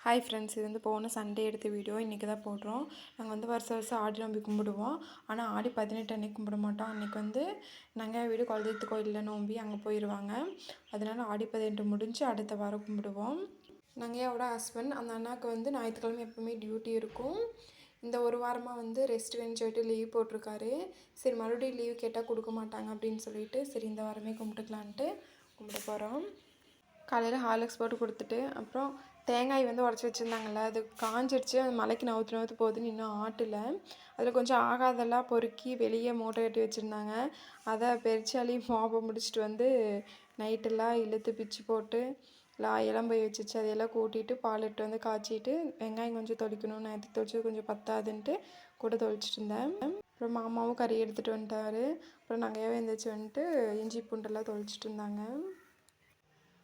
Hi friends, இது போன Sunday எடுத்த வீடியோ. இன்றைக்கி தான் போடுறோம். நாங்கள் வருஷம் ஆடி நோம்பி கும்பிடுவோம். ஆனால் ஆடி 18 அன்றைக்கி கும்பிட மாட்டோம். அன்றைக்கி நாங்கள் வீடு குலதெய்வத்து கோயிலில் நோம்பி அங்கே போயிடுவாங்க. அதனால் ஆடி 18 முடிஞ்சு அடுத்த வாரம் கும்பிடுவோம். நங்கையாவோட ஹஸ்பண்ட் அந்த அண்ணாவுக்கு ஞாயிற்றுக்கிழமை எப்போவுமே டியூட்டி இருக்கும். இந்த ஒரு வாரமாக ரெஸ்ட் வேணும்னு சொல்லிட்டு லீவ் போட்டிருக்காரு. சரி, மறுபடியும் லீவ் கேட்டால் கொடுக்க மாட்டாங்க அப்படின்னு சொல்லிட்டு சரி இந்த வாரமே கும்பிட்டுக்கலான்ட்டு கும்பிட போகிறோம். காலையில் ஹார்லிக்ஸ் போட்டு கொடுத்துட்டு அப்புறம் தேங்காய் உடச்சி வச்சுருந்தாங்கள்ல, அது காஞ்சிடுச்சு. அது மலைக்கு நவுத்து போகுதுன்னு இன்னும் ஆட்டில். அதில் கொஞ்சம் ஆகாதெல்லாம் பொறுக்கி வெளியே மூட்டை கட்டி வச்சுருந்தாங்க. அதை பெருச்சாலி மோப்பம் முடிச்சுட்டு நைட்டெல்லாம் இழுத்து பிச்சு போட்டு இளம்பை வச்சிச்சு. அதையெல்லாம் கூட்டிகிட்டு பால் இட்டு காய்ச்சிட்டு வெங்காயம் கொஞ்சம் தொளிக்கணும். நேற்று தொளிச்சது கொஞ்சம் பத்தாதுன்ட்டு கூட தொளிச்சிட்டு இருந்தேன். அப்புறம் மாமாவும் கறி எடுத்துகிட்டு வந்துட்டார். அப்புறம் நகையாவே எழுந்திரிச்சு இஞ்சி பூண்டெல்லாம் தொளிச்சிட்டு இருந்தாங்க.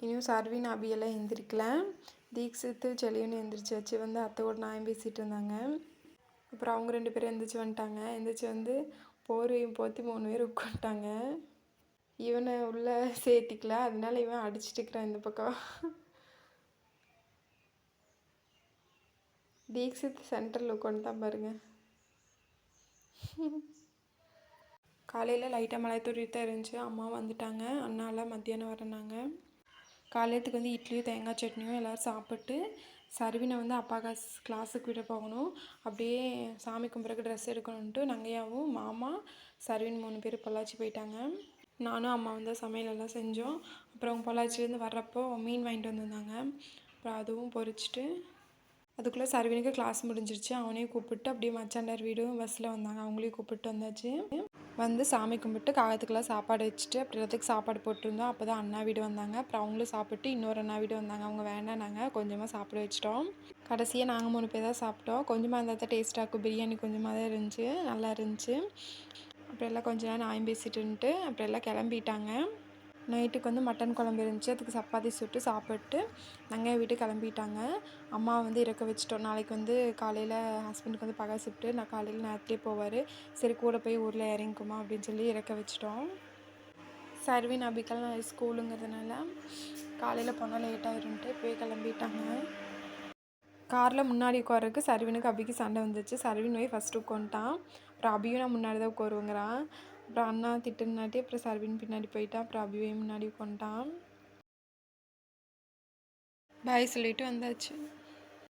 இன்னும் சர்வின் அபியெல்லாம் எழுந்திரிக்கல. தீக்ஷித்து செலியன்னு எழுந்திரிச்சாச்சு. அத்தை கூட நான் பேசிகிட்டு இருந்தாங்க. அப்புறம் அவங்க 2 பேரும் எழுந்திரிச்சு வந்துட்டாங்க. எழுந்திரிச்சு போர்வையும் போற்றி 3 பேர் உட்காந்துட்டாங்க. இவனை உள்ளே சேர்த்திக்கல, அதனால இவன் அடிச்சுட்டு இருக்கிறான் இந்த பக்கம். தீக்ஷித் சென்டரில் உட்காந்துட்டான் பாருங்க. காலையில் லைட்டாக மழை தூரிட்டு தான் இருந்துச்சு. அம்மா வந்துட்டாங்க. அண்ணாலாம் மத்தியானம் வரனாங்க. காலையத்துக்கு இட்லியும் தேங்காய் சட்னியும் எல்லோரும் சாப்பிட்டு சர்வினை அப்பா கிளாஸுக்கு விட போகணும். அப்படியே சாமி கும்பிட்றக்கு ட்ரெஸ் எடுக்கணுன்ட்டு நங்கையாவும் மாமா சர்வின் 3 பேர் பொள்ளாச்சி போயிட்டாங்க. நானும் அம்மா சமையலெல்லாம் செஞ்சோம். அப்புறம் பொள்ளாச்சிலேருந்து வர்றப்போ மீன் வாங்கிட்டு வந்திருந்தாங்க. அப்புறம் அதுவும் பொரிச்சிட்டு அதுக்குள்ளே சர்வினுக்கு கிளாஸ் முடிஞ்சிருச்சு. அவனையும் கூப்பிட்டு அப்படியே மச்சாண்டார் வீடும் பஸ்ஸில் வந்தாங்க. அவங்களையும் கூப்பிட்டு வந்தாச்சு. சாமி கும்பிட்டு காகத்துக்கெல்லாம் சாப்பாடு வச்சுட்டு அப்புறம் எல்லாத்துக்கு சாப்பாடு போட்டிருந்தோம். அப்போ தான் அண்ணா வீடு வந்தாங்க. அப்புறம் அவங்களும் சாப்பிட்டு இன்னொரு அண்ணா வீடு வந்தாங்க. அவங்க வேண்டாம், கொஞ்சமாக சாப்பிட வச்சிட்டோம். கடைசியாக நாங்கள் 3 பேர் தான் சாப்பிட்டோம். கொஞ்சமாக இருந்தால் தான் டேஸ்ட்டாக இருக்கும். பிரியாணி கொஞ்சமாக தான் இருந்துச்சு, நல்லா இருந்துச்சு. அப்புறம் எல்லாம் கொஞ்ச நேரம் நாயம் பேசிட்டுன்ட்டு அப்புறம் எல்லாம் கிளம்பிட்டாங்க. நைட்டுக்கு மட்டன் குழம்பு இருந்துச்சு. அதுக்கு சப்பாத்தி சுட்டு சாப்பிட்டு நாங்கள் வீட்டுக்கு கிளம்பிட்டாங்க. அம்மா இறக்க வச்சிட்டோம். நாளைக்கு காலையில் ஹஸ்பண்டுக்கு பகை ஷிஃப்ட்டு. நான் காலையில் நேரத்துலேயே போவார். சரி கூட போய் ஊரில் இறங்கிக்குமா அப்படின்னு சொல்லி இறக்க வச்சிட்டோம். சர்வின் அபிக்கெல்லாம் ஸ்கூலுங்கிறதுனால காலையில் போனால் லேட்டாகிருன்ட்டு போய் கிளம்பிட்டாங்க. காரில் முன்னாடி உட்காரக்கு சர்வினுக்கு அபிக்கு சண்டை வந்துச்சு. சர்வின் போய் ஃபஸ்ட்டு உட்காந்துட்டான். அப்புறம் அபியும் நான் முன்னாடி தான் உட்காருவேங்கிறான். அப்புறம் அண்ணா திட்டுனாட்டி அப்புறம் சர்வின் பின்னாடி போயிட்டான். அப்புறம் அபியும் முன்னாடி உட்காந்துட்டான். பாய் சொல்லிட்டு வந்தாச்சு.